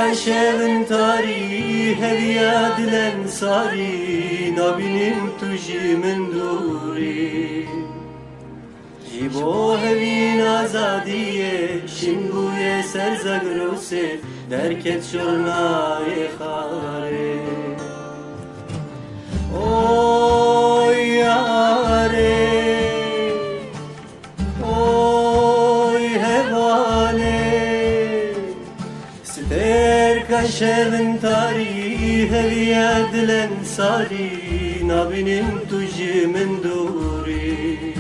kaşevin tari hediye dilen sari nabinim tujimin duri Jibo hevin azadiye şimbuye serzagrose derket şornaye khare Oy yare Oy hevale Ster kaşevin tari hediye dilen sari nabinim tujimin duri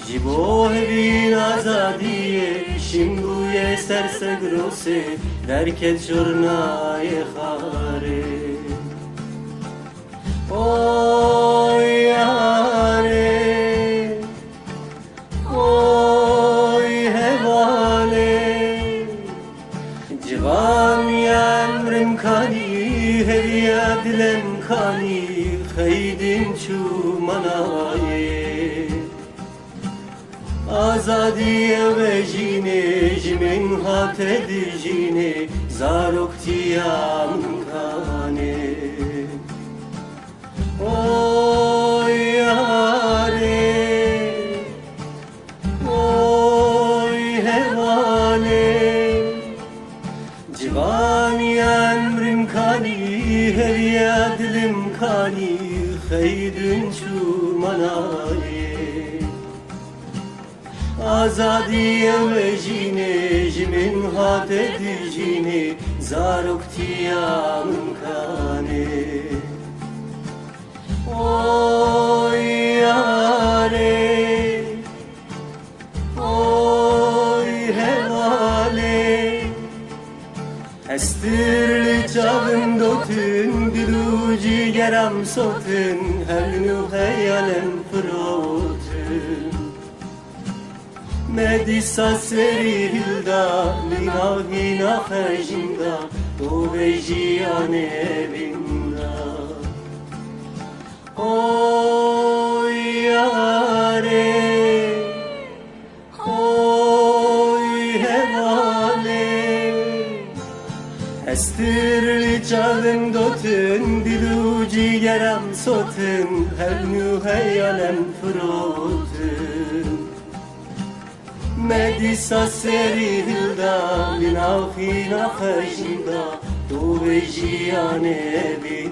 Jibo hevin azadiye şimbuye sersagrose derket şornaye khare Oy yare Oy hevale Civan yemrim kani hediye dilen kani Khaydin çu manaye Azadiye ve jine jimin hat edicine zaroktiyam kane Oy yare Oy hevale Civan yemrim kani hediye dilim kani Khaydin çu manaye Azadiye ve jine jimin hat edicine zaroktiyam kane Oy yare Oy hevale Estirli çağın dotun diluci geram sotun Hevnu heyalem frotun Medisa serilda Lina hina hejinda O vejiyane binda Oy yare Oy hevale Estirli çağın dotun diluci geram sotun Hevnu heyalem frotun Medisa serilda Lina hina hejinda Tu vejiyane bin